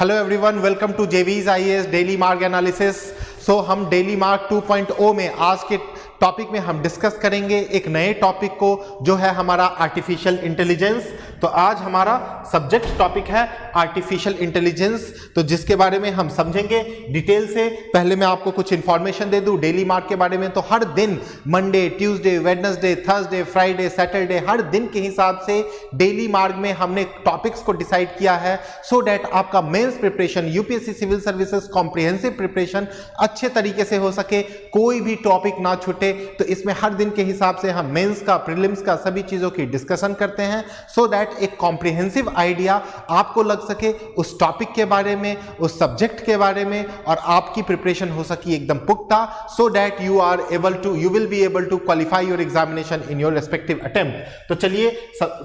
Hello everyone, welcome to JV's IAS daily mark analysis. So हम daily mark 2.0 में आज के टॉपिक में हम डिस्कस करेंगे एक नए टॉपिक को, जो है हमारा आर्टिफिशियल इंटेलिजेंस। तो आज हमारा सब्जेक्ट टॉपिक है आर्टिफिशियल इंटेलिजेंस, तो जिसके बारे में हम समझेंगे डिटेल से। पहले मैं आपको कुछ इंफॉर्मेशन दे दूं डेली मार्क के बारे में। तो हर दिन Monday, Tuesday, Wednesday, Thursday, Friday, Saturday, हर दिन के हिसाब से डेली मार्क में हमने टॉपिक्स को डिसाइड किया है, सो दैट आपका mains preparation, UPSC civil services comprehensive preparation अच्छे तरीके से हो सके, कोई भी टॉपिक ना छूटे। तो इसमें हर दिन के हिसाब से हम मेंस का, प्रीलिम्स का, सभी चीजों की डिस्कशन करते हैं, सो दैट एक कॉम्प्रिहेंसिव आइडिया आपको लग सके उस टॉपिक के बारे में, उस सब्जेक्ट के बारे में, और आपकी प्रिपरेशन हो सकी एकदम पुख्ता, so that you will be able to qualify your examination in your respective attempt. तो चलिए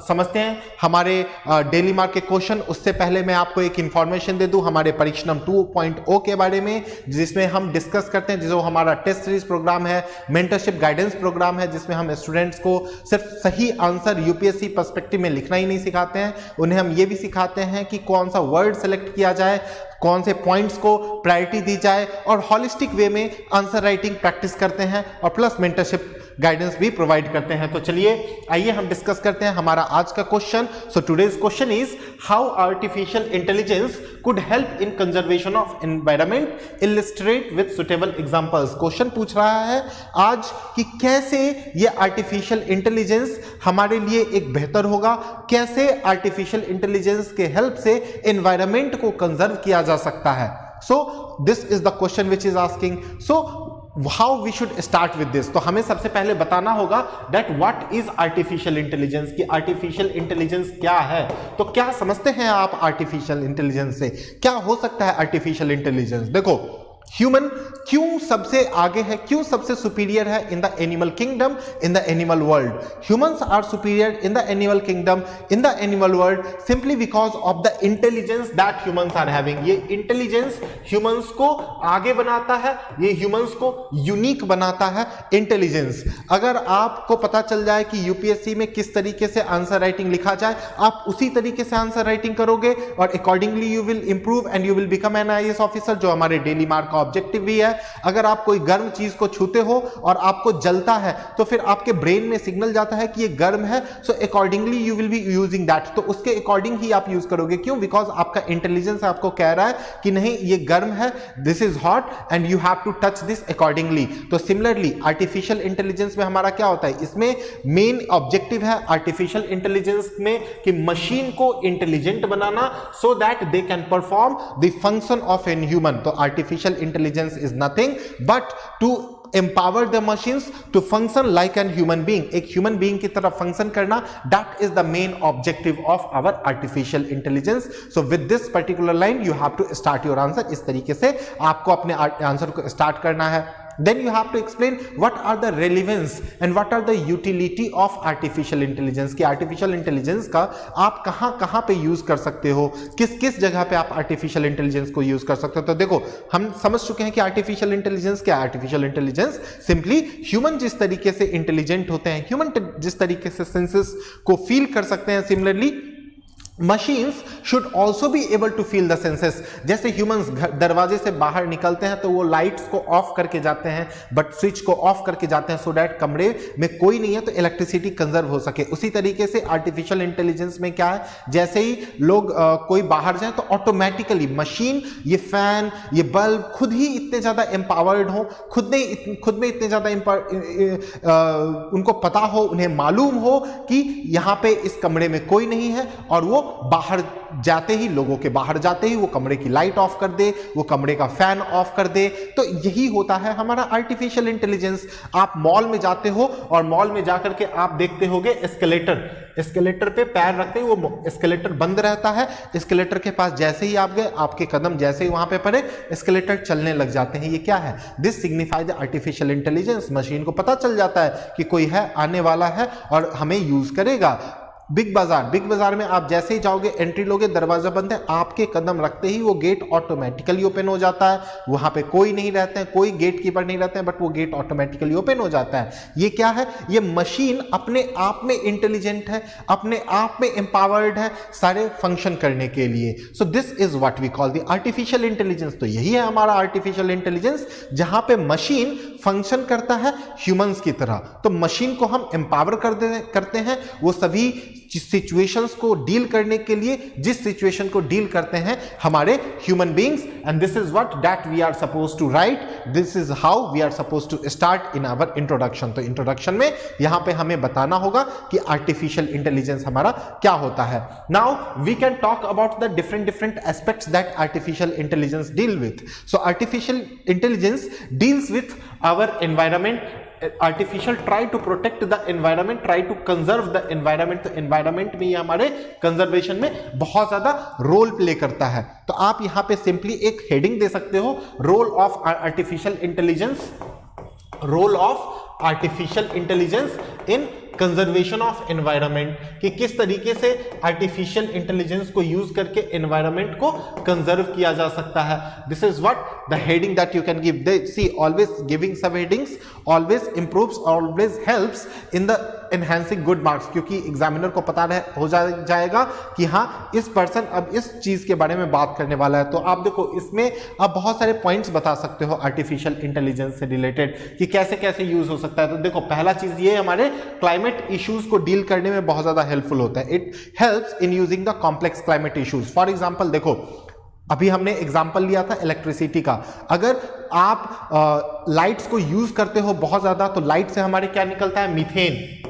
समझते हैं हमारे डेली मार्क के क्वेश्चन। उससे पहले मैं आपको एक इंफॉर्मेशन दे दूं हमारे परीक्षणम 2.0 के बारे में, जिसमें हम डिस्कस करते हैं, जो हमारा टेस्ट सीरीज प्रोग्राम है, मेंटरशिप गाइडेंस प्रोग्राम है, जिसमें हम स्टूडेंट्स को सिर्फ सही आंसर यूपीएससी पर्सपेक्टिव में लिखना ही नहीं सिखाते हैं, उन्हें हम ये भी सिखाते हैं कि कौन सा वर्ड सेलेक्ट किया जाए, कौन से पॉइंट्स को प्रायोरिटी दी जाए, और हॉलिस्टिक वे में आंसर राइटिंग प्रैक्टिस करते हैं, और प्लस मेंटरशिप गाइडेंस भी प्रोवाइड करते हैं। तो चलिए आइए हम डिस्कस करते हैं हमारा आज का question. So today's question is how artificial intelligence could help in conservation of environment, illustrate with suitable examples. Question पूछ रहा है आज कि कैसे ये आर्टिफिशियल इंटेलिजेंस हमारे लिए एक बेहतर होगा, कैसे आर्टिफिशियल इंटेलिजेंस के हेल्प से एनवायरनमेंट को कंजर्व किया जा सकता है। So this is the question which is asking. So how we should start with this. तो हमें सबसे पहले बताना होगा that what is artificial intelligence, कि आर्टिफिशियल इंटेलिजेंस क्या है। तो क्या समझते हैं आप आर्टिफिशियल इंटेलिजेंस से, क्या हो सकता है आर्टिफिशियल इंटेलिजेंस। देखो, ह्यूमन क्यों सबसे आगे है, क्यों सबसे सुपीरियर है in the animal kingdom, in the animal world. Humans are superior in the animal kingdom, in the animal world, simply because of the intelligence that humans are having. ये intelligence humans को आगे बनाता है, ये humans को unique बनाता है। Intelligence, अगर आपको पता चल जाए कि यूपीएससी में किस तरीके से आंसर राइटिंग लिखा जाए, आप उसी तरीके से आंसर राइटिंग करोगे, और accordingly you will improve and you will become an IAS officer, जो हमारे डेली मार्क का ऑब्जेक्टिव भी है। अगर आप कोई गर्म चीज को छूते हो और आपको जलता है, तो फिर आपके ब्रेन में सिग्नल जाता है कि ये गर्म है, so accordingly you will be using that. तो उसके अकॉर्डिंग ही आप यूज करोगे। क्यों? बिकॉज आपका इंटेलिजेंस आपको कह रहा है कि नहीं, ये गर्म है, this is hot and you have to touch this accordingly. तो सिमिलरली आर्टिफिशियल इंटेलिजेंस में हमारा क्या होता है, इसमें मेन ऑब्जेक्टिव है आर्टिफिशियल इंटेलिजेंस में कि मशीन को इंटेलिजेंट बनाना, so that they can perform the function of an human. तो artificial intelligence is nothing but to empower the machines to function like an human being, एक human being की तरह function करना, that is the main objective of our artificial intelligence. So with this particular line you have to start your answer। इस तरीके से आपको अपने answer को स्टार्ट करना है। Then you have to explain what are the relevance and what are the utility of artificial intelligence, कि artificial intelligence का आप कहां पे यूज कर सकते हो, किस किस जगह पे आप artificial intelligence को यूज कर सकते हो। तो देखो, हम समझ चुके हैं कि artificial intelligence क्या है। artificial intelligence सिंपली ह्यूमन जिस तरीके से इंटेलिजेंट होते हैं, ह्यूमन जिस तरीके से सेंसेस को फील कर सकते हैं, similarly machines should also be able to feel the senses. जैसे ह्यूमंस दरवाजे से बाहर निकलते हैं तो वो लाइट्स को ऑफ करके जाते हैं, बट स्विच को ऑफ करके जाते हैं, सो दैट कमरे में कोई नहीं है तो इलेक्ट्रिसिटी कंजर्व हो सके। उसी तरीके से आर्टिफिशियल इंटेलिजेंस में क्या है, जैसे ही लोग कोई बाहर जाए तो ऑटोमेटिकली मशीन, ये फैन, ये बल्ब खुद ही इतने ज्यादा एम्पावर्ड हो, खुद में इतने ज्यादा उनको पता हो, उन्हें मालूम हो कि यहाँ पे इस कमरे में कोई नहीं है, और वो बाहर जाते ही, लोगों के बाहर जाते ही वो कमरे की लाइट ऑफ कर दे, वो कमरे का फैन ऑफ कर दे। तो यही होता है हमारा आर्टिफिशियल इंटेलिजेंस। आप मॉल में जाते हो और मॉल में जाकर के आप देखते होगे एस्केलेटर पे पैर रखते ही वो एस्केलेटर बंद रहता है। एस्केलेटर के पास जैसे ही आप गए, आपके कदम जैसे ही वहां पे पड़े, एस्केलेटर चलने लग जाते हैं। ये क्या है? This signify the artificial intelligence. Machine को पता चल जाता है कि कोई है, आने वाला है और हमें यूज करेगा। बिग बाजार में आप जैसे ही जाओगे, एंट्री लोगे, दरवाजा बंद है, आपके कदम रखते ही वो गेट ऑटोमेटिकली ओपन हो जाता है। वहां पे कोई नहीं रहते हैं, कोई गेट कीपर नहीं रहते हैं, बट वो गेट ऑटोमेटिकली ओपन हो जाता है। ये क्या है? ये मशीन अपने आप में इंटेलिजेंट है, अपने आप में एम्पावर्ड है सारे फंक्शन करने के लिए। So this is what we call the artificial intelligence. तो यही है हमारा आर्टिफिशियल इंटेलिजेंस, जहां पे मशीन फंक्शन करता है ह्यूमंस की तरह। तो मशीन को हम एम्पावर करते हैं वो सभी सिचुएशंस को डील करने के लिए, जिस सिचुएशन को डील करते हैं हमारे human beings. And this is what that we are suppose to right, this is how we are suppose to start in our introduction. तो इंट्रोडक्शन में यहां पे हमें बताना होगा कि आर्टिफिशियल इंटेलिजेंस हमारा क्या होता है। Now we can talk about the different aspects that artificial intelligence deal with. So artificial intelligence deals with our environment. Artificial try to protect the environment, try to conserve the environment. तो environment में ये हमारे conservation में बहुत ज्यादा role play करता है। तो आप यहां पे सिंपली एक हेडिंग दे सकते हो, role of artificial intelligence, role of artificial intelligence in conservation of environment, कि किस तरीके से आर्टिफिशियल इंटेलिजेंस को यूज करके एनवायरमेंट को कंजर्व किया जा सकता है। This is what the heading that you can give. See, always giving sub headings always improves, always helps in the enhancing good marks, क्योंकि एग्जामिनर को पता हो जाएगा कि हाँ इस पर्सन अब इस चीज के बारे में बात करने वाला है। तो आप देखो इसमें आप बहुत सारे पॉइंट्स बता सकते हो आर्टिफिशियल इंटेलिजेंस से रिलेटेड कि कैसे कैसे यूज हो सकता है। तो देखो पहला चीज ये हमारे क्लाइमेट इश्यूज को डील करने में बहुत ज्यादा हेल्पफुल होता है। It helps in using the complex climate issues. For example देखो अभी हमने एग्जांपल लिया था इलेक्ट्रिसिटी का। अगर आप लाइट्स को यूज करते हो बहुत ज्यादा, तो लाइट से हमारे क्या निकलता है? मीथेन।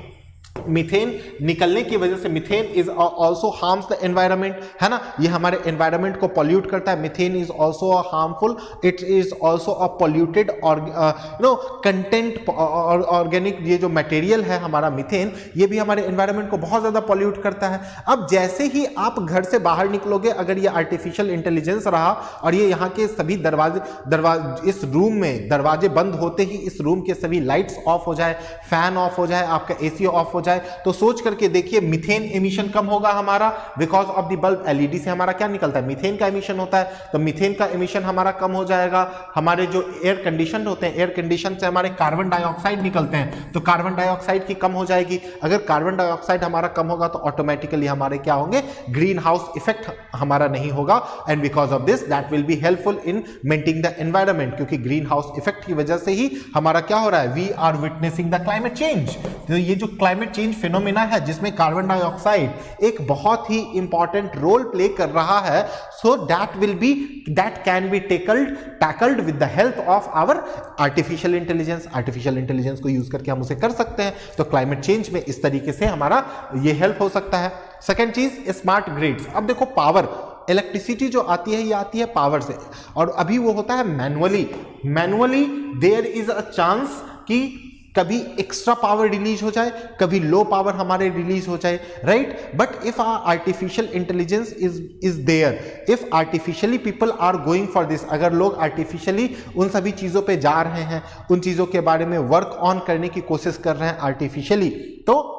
मीथेन निकलने की वजह से methane is also harms the environment, है ना, ये हमारे एनवायरमेंट को पॉल्यूट करता है। Methane is also harmful, it is also a polluted और कंटेंट ऑर्गेनिक, ये जो मटेरियल है हमारा मीथेन, ये भी हमारे एनवायरमेंट को बहुत ज्यादा पॉल्यूट करता है। अब जैसे ही आप घर से बाहर निकलोगे, अगर ये आर्टिफिशियल इंटेलिजेंस रहा और ये यहाँ के सभी दरवाजे इस रूम में दरवाजे बंद होते ही इस रूम के सभी लाइट्स ऑफ हो जाए, फैन ऑफ हो जाए, आपका एसी ऑफ हो जाए, तो सोच करके देखिए मीथेन एमिशन कम होगा हमारा because of the bulb. LED से हमारा क्या निकलता है? मीथेन का एमिशन होता है। तो मीथेन का एमिशन हमारा कम हो जाएगा। हमारे जो एयर कंडीशन होते हैं, एयर कंडीशन से हमारे कार्बन डाइऑक्साइड निकलते हैं, तो कार्बन डाइऑक्साइड की कम हो जाएगी। अगर कार्बन डाइऑक्साइड हमारा कम होगा तो ऑटोमेटिकली हमारे क्या होंगे? ग्रीन हाउस इफेक्ट हमारा नहीं होगा। And because of this that will be helpful in maintaining the environment, क्योंकि ग्रीन हाउस इफेक्ट की वजह से ही हमारा क्या हो रहा है? We are witnessing the climate change. तो ये जो क्लाइमेट चेंज फिनोमेना है जिसमें कार्बन डाइऑक्साइड एक बहुत ही इंपॉर्टेंट रोल प्ले कर रहा है, so that can be tackled with the help of our artificial intelligence. Artificial intelligence को यूज करके हम उसे कर सकते हैं। तो क्लाइमेट चेंज में इस तरीके से हमारा ये हेल्प हो सकता है। सेकेंड चीज, स्मार्ट ग्रिड्स। अब देखो पावर, इलेक्ट्रिसिटी जो आती है ये आती है पावर से, और अभी वो होता है manually there is a chance कि कभी एक्स्ट्रा पावर रिलीज हो जाए, कभी लो पावर हमारे रिलीज हो जाए, right. But if artificial intelligence is there, if artificially people are going for this, अगर लोग आर्टिफिशियली उन सभी चीजों पे जा रहे हैं, उन चीजों के बारे में वर्क ऑन करने की कोशिश कर रहे हैं आर्टिफिशियली, तो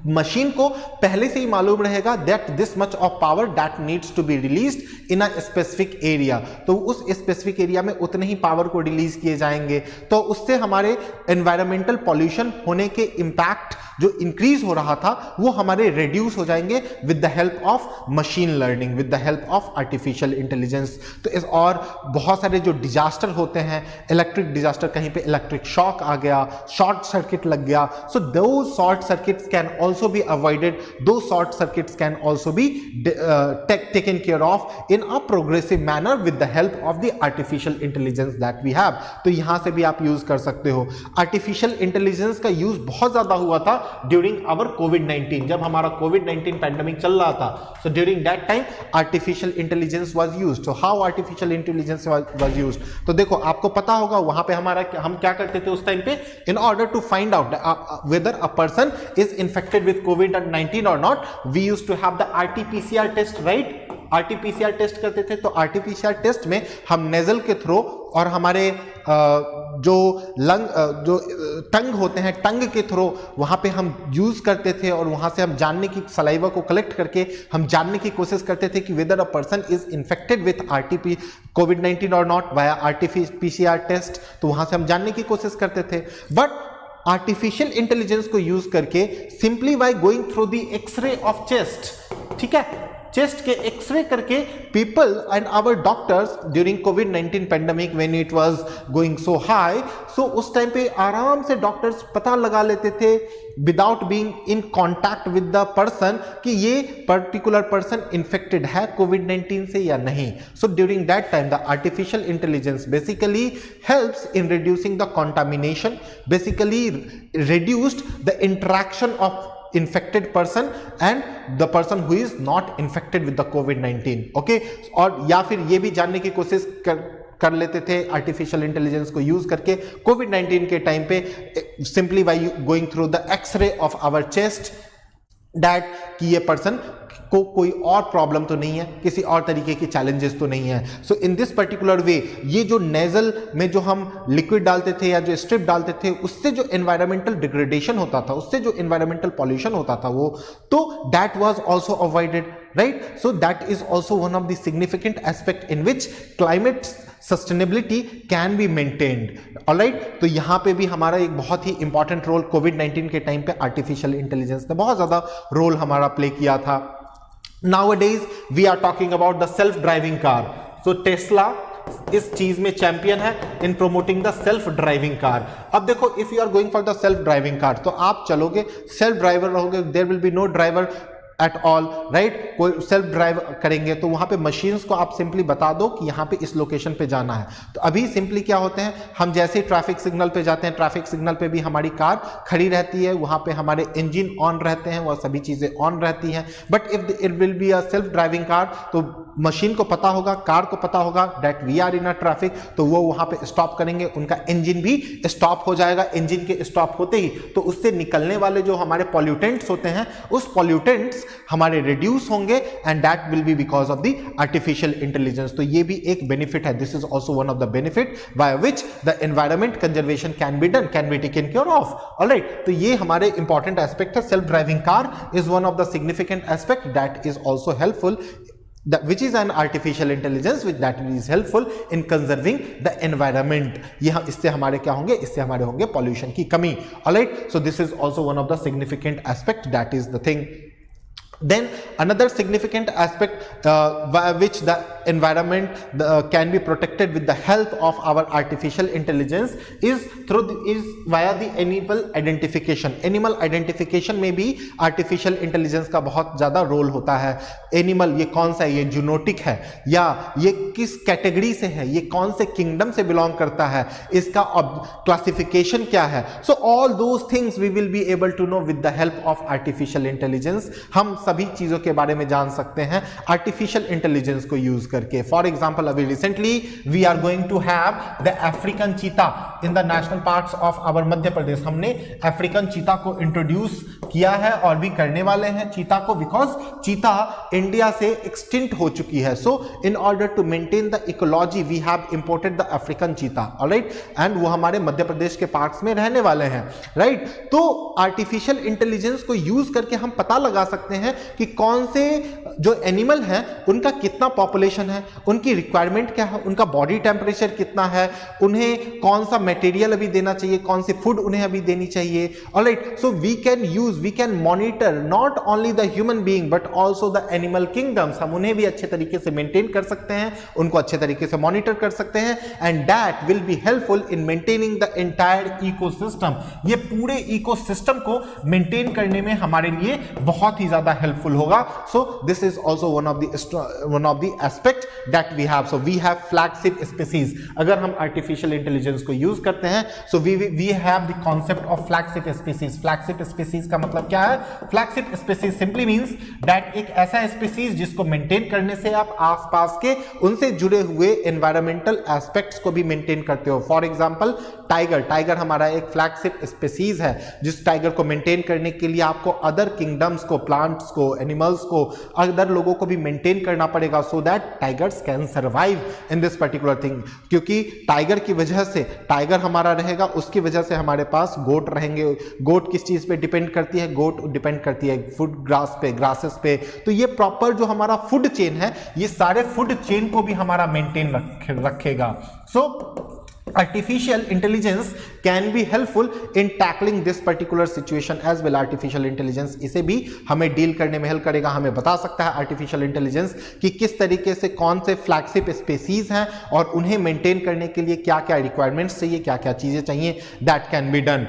मशीन को पहले से ही मालूम रहेगा that this much of power that needs to be released in a specific area. तो उस स्पेसिफिक एरिया में उतने ही पावर को रिलीज किए जाएंगे। तो उससे हमारे एनवायरमेंटल पॉल्यूशन होने के इंपैक्ट जो इंक्रीज हो रहा था वो हमारे रिड्यूस हो जाएंगे with the help of machine learning, with the help of artificial intelligence. तो इस और बहुत सारे जो डिजास्टर होते हैं, इलेक्ट्रिक डिजास्टर, कहीं पे इलेक्ट्रिक शॉक आ गया, शॉर्ट सर्किट लग गया, so those short circuits can also be avoided, those short circuits can also be taken care of in a progressive manner with the help of the artificial intelligence that we have। तो यहां से भी आप use कर सकते हो। Artificial intelligence का use बहुत ज्यादा हुआ था ड्यूरिंग आवर कोविड-19, जब हमारा कोविड-19 पैंडेमिक चल रहा था। So during that time artificial intelligence was used. So how artificial intelligence was used, तो देखो आपको पता होगा वहां पे हम क्या करते थे उस टाइम पे, in order to find out whether a person is infected with COVID-19 or not, we used to have the RT-PCR test, right? RTPCR test करते थे, तो आरटीपीसीआर टेस्ट में हम नेजल के थ्रू और हमारे जो टंग होते हैं, टंग के थ्रू वहां पे हम यूज करते थे और वहां से हम जानने की, सलाइवा को कलेक्ट करके हम जानने की कोशिश करते थे कि whether a person is infected with RTP कोविड-19 और नॉट वाया आरटीपीसीआर टेस्ट, तो वहां से हम जानने की कोशिश करते थे। बट आर्टिफिशियल इंटेलिजेंस को यूज करके simply by going through the x ray of chest, ठीक है, चेस्ट के एक्सरे करके people and our doctors during कोविड-19 pandemic when it was going so high, so उस टाइम पे आराम से डॉक्टर्स पता लगा लेते थे without being in contact with the person कि ये पर्टिकुलर पर्सन इन्फेक्टेड है कोविड-19 से या नहीं। So during that time the artificial intelligence basically helps in reducing the contamination, basically reduced the interaction of infected person and the person who is not infected with the COVID-19, okay? और या फिर ये भी जानने की कोशिश कर लेते थे आर्टिफिशियल इंटेलिजेंस को यूज करके कोविड-19 के टाइम पे simply by going through the x ray of our chest that कि ये पर्सन को कोई और प्रॉब्लम तो नहीं है, किसी और तरीके की चैलेंजेस तो नहीं है। So in this particular way ये जो नेजल में जो हम लिक्विड डालते थे या जो स्ट्रिप डालते थे, उससे जो एनवायरमेंटल डिग्रेडेशन होता था, उससे जो एनवायरमेंटल पॉल्यूशन होता था, वो तो that was also avoided, right? So that is also one of the significant aspect in which climate sustainability can be maintained, alright? तो यहां पे भी हमारा एक बहुत ही इंपॉर्टेंट रोल कोविड-19 के टाइम पे आर्टिफिशियल इंटेलिजेंस ने बहुत ज्यादा रोल हमारा प्ले किया था। Nowadays we are talking about the self driving car. So Tesla इस चीज में चैंपियन है in promoting the self driving car. अब देखो, if you are going for the self driving car, तो आप चलोगे, सेल्फ ड्राइवर रहोगे, there will be no driver at all, right? कोई सेल्फ ड्राइव करेंगे तो वहां पे मशीन्स को आप सिंपली बता दो कि यहां पे इस लोकेशन पे जाना है। तो अभी सिंपली क्या होते हैं, हम जैसे ही ट्रैफिक सिग्नल पे जाते हैं, ट्रैफिक सिग्नल पे भी हमारी कार खड़ी रहती है, वहां पे हमारे इंजन ऑन रहते हैं, वह सभी चीजें ऑन रहती हैं। But if it will be a self driving car, तो मशीन को पता होगा, कार को पता होगा that we are in a traffic, तो वो वहां पे स्टॉप करेंगे, उनका इंजन भी स्टॉप हो जाएगा। इंजन के स्टॉप होते ही तो उससे निकलने वाले जो हमारे पॉल्यूटेंट्स होते हैं, उस पॉल्यूटेंट्स हमारे रिड्यूस होंगे and that will B because of the artificial intelligence. तो ये भी एक बेनिफिट है, this is also one of the benefit by which the environment conservation can be done, can be taken care of, alright? तो ये हमारे important aspect है। Self driving car is one of the significant aspect that is also helpful, which is an artificial intelligence which that is helpful in conserving the environment। ये इससे हमारे क्या होंगे, इससे हमारे होंगे पॉल्यूशन की कमी, alright? So this is also one of the significant aspect, that is the thing। Then another significant aspect by which the environment can be protected with the help of our artificial intelligence is via the animal identification। animal identification में भी artificial intelligence का बहुत ज़्यादा role होता है। Animal ये कौन सा है, ये जूनोटिक है या ये किस कैटेगरी से है, ये कौन से किंगडम से बिलोंग करता है, इसका क्लासिफिकेशन क्या है। So all those things we will be able to know with the help of artificial intelligence. हम सभी चीजों के बारे में जान सकते हैं आर्टिफिशियल इंटेलिजेंस को यूज करके। फॉर एग्जांपल, अभी recently we are going to have the African cheetah in the national parks of our Madhya Pradesh. हमने अफ्रीकन चीता को इंट्रोड्यूस किया है और भी करने वाले हैं चीता को, बिकॉज चीता इंडिया से एक्सटिंक्ट हो चुकी है। So in order to maintain the ecology we have imported the African cheetah, alright? And वो हमारे मध्य प्रदेश के पार्क्स में रहने वाले हैं, राइट? तो आर्टिफिशियल इंटेलिजेंस को यूज करके हम पता लगा सकते हैं कि कौन से जो एनिमल हैं उनका कितना पॉपुलेशन है, उनकी रिक्वायरमेंट क्या है, उनका बॉडी टेम्परेचर कितना है, उन्हें कौन सा मटेरियल अभी देना चाहिए, कौन सी फूड उन्हें अभी देनी चाहिए, alright? So we can monitor not only the human being but also the animal kingdoms. हम उन्हें भी अच्छे तरीके से मेंटेन कर सकते हैं, उनको अच्छे तरीके से मॉनिटर कर सकते हैं, and that will be helpful in maintaining the entire ecosystem. ये पूरे इकोसिस्टम को मेंटेन करने में हमारे लिए बहुत ही ज्यादा हेल्पफुल होगा। So this is also one of the aspect that we have। So we have flagship species। अगर हम artificial intelligence को use करते हैं, so we have the concept of flagship species। flagship species का मतलब क्या है? flagship species simply means that एक ऐसा species जिसको maintain करने से आप आसपास के उनसे जुड़े हुए environmental aspects को भी maintain करते हो। For example, टाइगर हमारा एक flagship species है, जिस टाइगर को maintain करने के लिए आपको other kingdoms को, plants को, एनिमल्स को, अदर लोगों को भी मेंटेन करना पड़ेगा so that tigers can survive in this particular thing. क्योंकि टाइगर की वजह से, टाइगर हमारा रहेगा, उसकी वजह से हमारे पास गोट रहेंगे। गोट किस चीज पे डिपेंड करती है? गोट डिपेंड करती है फूड ग्रास पे, ग्रासेस पे। तो ये प्रॉपर जो हमारा फूड चेन है, ये सारे फूड चेन को भी हमारा मेंटेन रखेगा। सो artificial intelligence can be helpful in tackling this particular situation as well। artificial intelligence इसे भी हमें डील करने में हेल्प करेगा, हमें बता सकता है artificial intelligence कि किस तरीके से कौन से फ्लैगशिप स्पीसीज हैं और उन्हें मेंटेन करने के लिए क्या क्या रिक्वायरमेंट्स चाहिए, क्या क्या चीजें चाहिए, that can be done.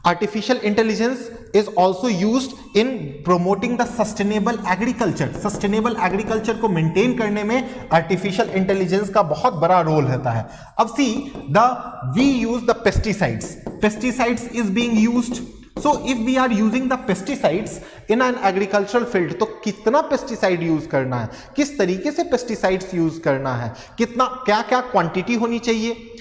Artificial intelligence is also used in promoting the sustainable agriculture। Sustainable agriculture को maintain करने में artificial intelligence का बहुत बड़ा रोल रहता है। अब see, we use the pesticides। Pesticides is being used। So if we are using the pesticides in an agricultural field, तो कितना pesticide यूज करना है, किस तरीके से pesticides यूज करना है, कितना क्या क्या क्वांटिटी होनी चाहिए,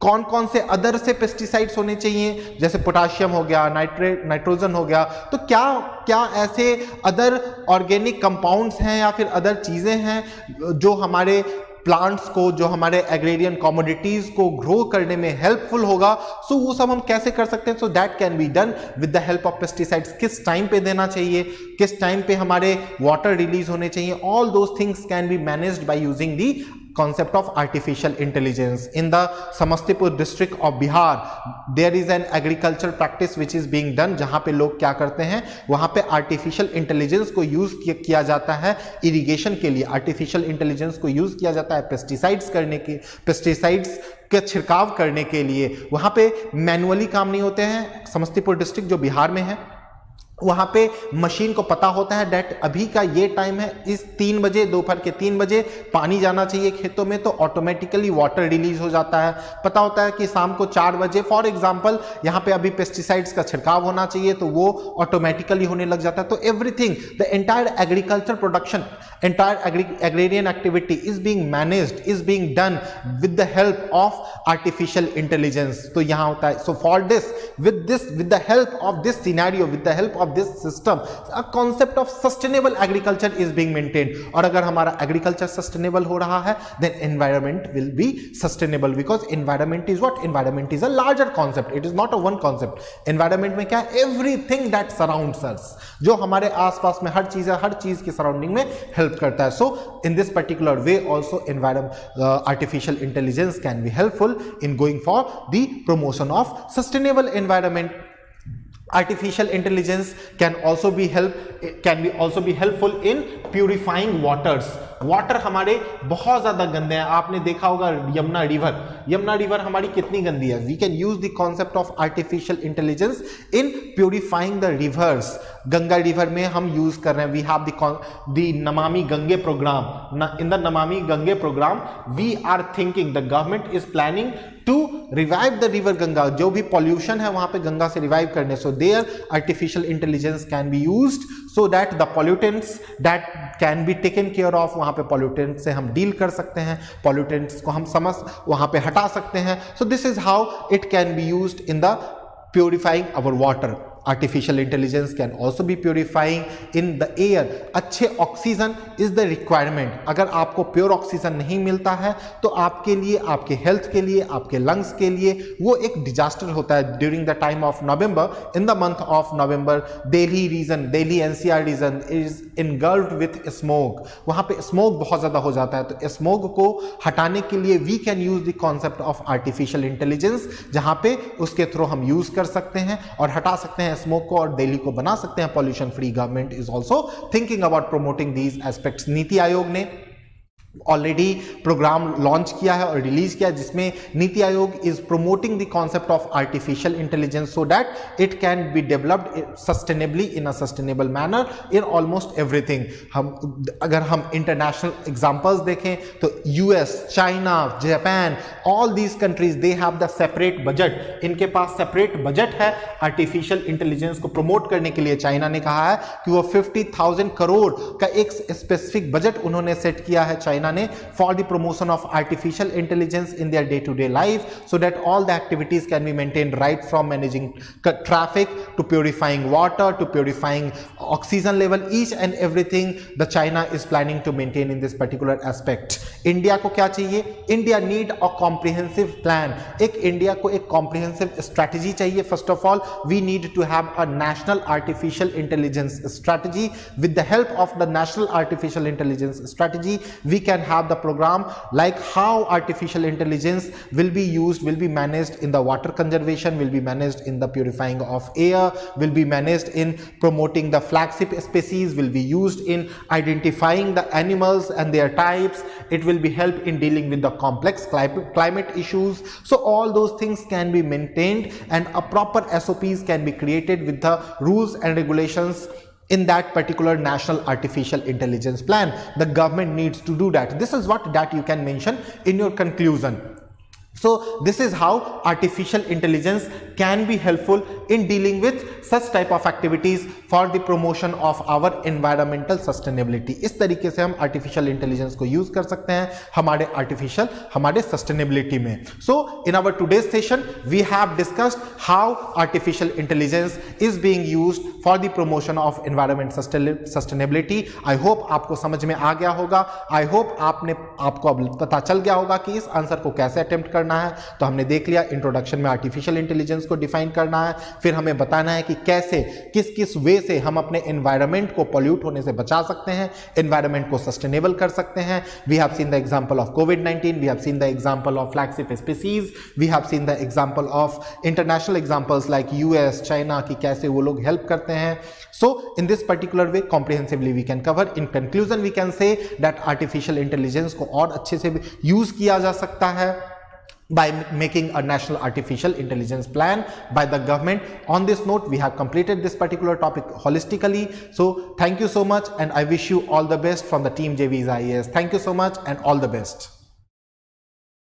कौन कौन से अदर से पेस्टिसाइड्स होने चाहिए, जैसे पोटाशियम हो गया, नाइट्रोजन हो गया, तो क्या क्या ऐसे अदर ऑर्गेनिक कंपाउंड्स हैं या फिर अदर चीजें हैं जो हमारे प्लांट्स को, जो हमारे एग्रेरियन कमोडिटीज को ग्रो करने में हेल्पफुल होगा। सो वो सब हम कैसे कर सकते हैं? सो that can be done with the help of pesticides. किस टाइम पे देना चाहिए, किस टाइम पे हमारे वाटर रिलीज होने चाहिए, all those things can be managed by using the concept of artificial intelligence। In the Samastipur district of Bihar, there is an agricultural practice which is being done, जहां पे लोग क्या करते हैं, वहां पे artificial intelligence को यूज किया जाता है इरिगेशन के लिए। artificial intelligence को यूज किया जाता है पेस्टिसाइड्स करने के, पेस्टिसाइड्स के छिड़काव करने के लिए। वहां पे मैनुअली काम नहीं होते हैं। समस्तीपुर डिस्ट्रिक्ट जो बिहार में है, वहां पे मशीन को पता होता है डेट अभी का ये टाइम है, इस 3 बजे, दोपहर के 3 बजे पानी जाना चाहिए खेतों में, तो ऑटोमेटिकली वाटर रिलीज हो जाता है। पता होता है कि शाम को 4 बजे फॉर एग्जांपल यहां पे अभी पेस्टिसाइड्स का छिड़काव होना चाहिए, तो वो ऑटोमेटिकली होने लग जाता है। तो everything, the entire agriculture production, entire agrarian activity is being managed, is being done with the help of artificial intelligence. तो यहां होता है, so for this, with the help of this scenario, with the help of this system, a concept of sustainable agriculture is being maintained। और अगर हमारा agriculture sustainable हो रहा है, then environment will be sustainable, because environment is what? Environment is a larger concept, it is not a one concept। environment में क्या है? everything that surrounds us, जो हमारे आसपास में हर चीज है, हर चीज की सराउंडिंग में हेल्प करता है। so in this particular way also artificial intelligence can be helpful in going for the promotion of sustainable environment। Artificial intelligence can also be helpful in purifying waters। Water हमारे बहुत ज्यादा गंदे हैं। आपने देखा होगा यमुना रिवर हमारी कितनी गंदी है। We can use the concept of artificial intelligence in purifying the rivers. Ganga river में हम यूज कर रहे हैं, we have the Namami Gange programme. In the Namami Gange program we are thinking, the government is planning to revive the river Ganga. जो भी pollution है वहां पे गंगा से रिवाइव करने, so there artificial intelligence can be used so that the pollutants that can be taken care of. वहां पे pollutant से हम डील कर सकते हैं, पॉल्यूटेंट्स को हम वहां पे हटा सकते हैं। So this is how it can be used in the purifying our water. Artificial intelligence can also be purifying in the air. अच्छे ऑक्सीजन इज द रिक्वायरमेंट। अगर आपको प्योर ऑक्सीजन नहीं मिलता है तो आपके लिए, आपके हेल्थ के लिए, आपके लंग्स के लिए वो एक डिजास्टर होता है। During the time of November, in the month of November, Delhi NCR region is इनगल्फ्ड with smoke. वहां पे स्मोक बहुत ज्यादा हो जाता है, तो स्मोक को हटाने के लिए we can use the concept of artificial intelligence, जहां पे उसके थ्रू हम यूज कर सकते हैं और हटा सकते हैं स्मोक को और दिल्ली को बना सकते हैं pollution free. Government is also thinking about promoting these aspects. NITI Aayog ने ऑलरेडी प्रोग्राम लॉन्च किया है और रिलीज किया है, जिसमें NITI Aayog is promoting the concept of artificial intelligence so that it can be developed sustainably in a sustainable manner in almost everything. अगर हम international examples देखें तो US, China, Japan, all these countries they have the separate budget. इनके पास separate budget है artificial intelligence को promote करने के लिए। चाइना ने कहा है कि वो 50,000 करोड़ का एक स्पेसिफिक बजट उन्होंने सेट किया है चाइना चाइना ने for the promotion of artificial intelligence in their day to day life, so that all the activities can be maintained right from managing traffic to purifying water to purifying oxygen level. Each and everything the China is planning to maintain in this particular aspect. India को क्या चाहिए? India need a comprehensive plan. एक India को एक comprehensive strategy चाहिए. First of all, we need to have a national artificial intelligence strategy. With the help of the national artificial intelligence strategy, we can have the program like how artificial intelligence will be used, will be managed in the water conservation, will be managed in the purifying of air, will be managed in promoting the flagship species, will be used in identifying the animals and their types. It will be help in dealing with the complex climate issues. So all those things can be maintained and a proper SOPs can be created with the rules and regulations in that particular national artificial intelligence plan. The government needs to do that. This is what that you can mention in your conclusion. So this is how artificial intelligence can be helpful in dealing with such type of activities for the promotion of our environmental sustainability. इस तरीके से हम artificial intelligence को use कर सकते हैं हमारे sustainability में. So in our today's session we have discussed how artificial intelligence is being used for the promotion of environment sustainability. I hope आपको समझ में आ गया होगा. I hope आपको अब पता चल गया होगा कि इस आंसर को कैसे अटेम्प्ट करना है. तो हमने देख लिया इंट्रोडक्शन में आर्टिफिशियल इंटेलिजेंस को डिफाइन करना है, फिर हमें बताना है कि कैसे किस वे से हम अपने एनवायरनमेंट को पॉल्यूट होने से बचा सकते हैं, एनवायरनमेंट को सस्टेनेबल कर सकते हैं. We have seen the example of कोविड-19, we have seen the example of flagship species, we have seen the example of international examples like US, China की कैसे वो लोग हेल्प करते हैं. So in this particular way comprehensively we can cover. In conclusion we can say that artificial intelligence को और अच्छे से यूज किया जा सकता है by making a national artificial intelligence plan by the government. On this note, we have completed this particular topic holistically. So thank you so much and I wish you all the best from the team JV's IAS. Thank you so much and all the best.